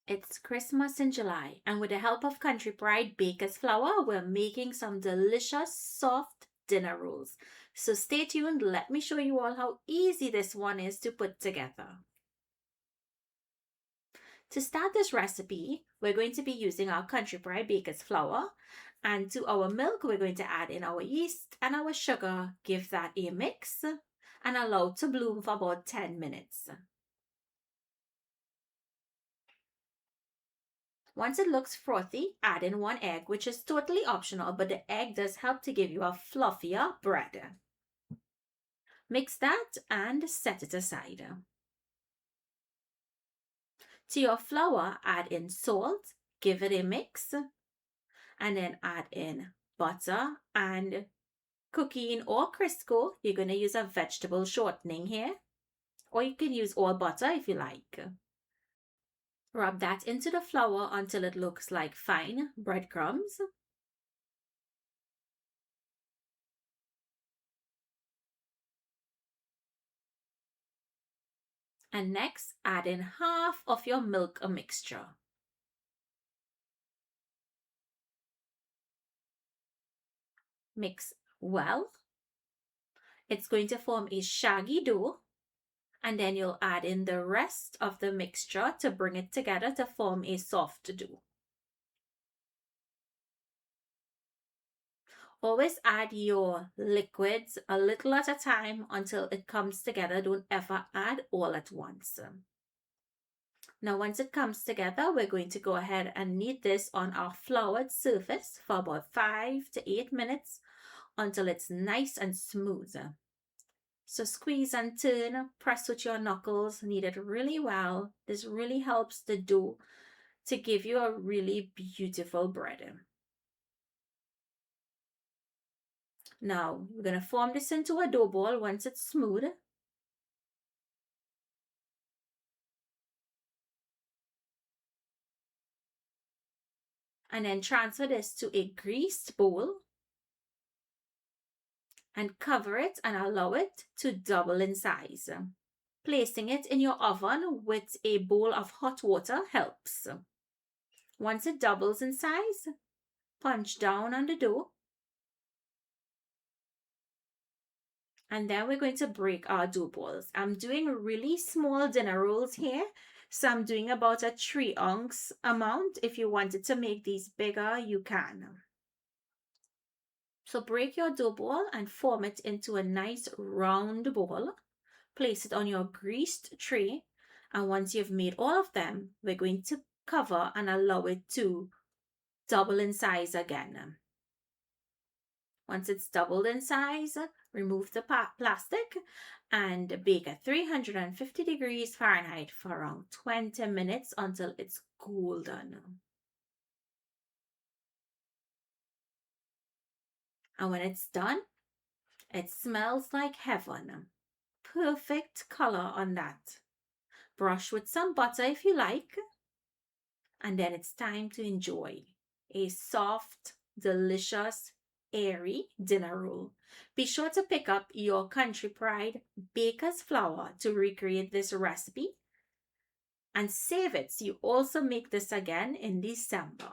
It's Christmas in July, and with the help of Country Pride Baker's Flour, we're making some delicious, soft dinner rolls. So stay tuned, let me show you all how easy this one is to put together. To start this recipe, we're going to be using our Country Pride Baker's Flour, and to our milk, we're going to add in our yeast and our sugar, give that a mix, and allow to bloom for about 10 minutes. Once it looks frothy, add in 1 egg, which is totally optional, but the egg does help to give you a fluffier bread. Mix that and set it aside. To your flour, add in salt, give it a mix, and then add in butter and cooking or Crisco. You're going to use a vegetable shortening here, or you can use all butter if you like. Rub that into the flour until it looks like fine breadcrumbs. And next, add in half of your milk mixture. Mix well. It's going to form a shaggy dough, and then you'll add in the rest of the mixture to bring it together to form a soft dough. Always add your liquids a little at a time until it comes together. Don't ever add all at once. Now, once it comes together, we're going to go ahead and knead this on our floured surface for about 5 to 8 minutes until it's nice and smooth. So squeeze and turn, press with your knuckles, knead it really well. This really helps the dough to give you a really beautiful bread. Now, we're going to form this into a dough ball once it's smooth. And then transfer this to a greased bowl and cover it and allow it to double in size. Placing it in your oven with a bowl of hot water helps. Once it doubles in size, punch down on the dough. And then we're going to break our dough balls. I'm doing really small dinner rolls here. So I'm doing about a 3-ounce amount. If you wanted to make these bigger, you can. So break your dough ball and form it into a nice round ball. Place it on your greased tray. And once you've made all of them, we're going to cover and allow it to double in size again. Once it's doubled in size, remove the plastic and bake at 350 degrees Fahrenheit for around 20 minutes until it's golden. And when it's done, it smells like heaven. Perfect color on that. Brush with some butter if you like. And then it's time to enjoy a soft, delicious, airy dinner roll. Be sure to pick up your Country Pride Baker's Flour to recreate this recipe and save it so you also make this again in December.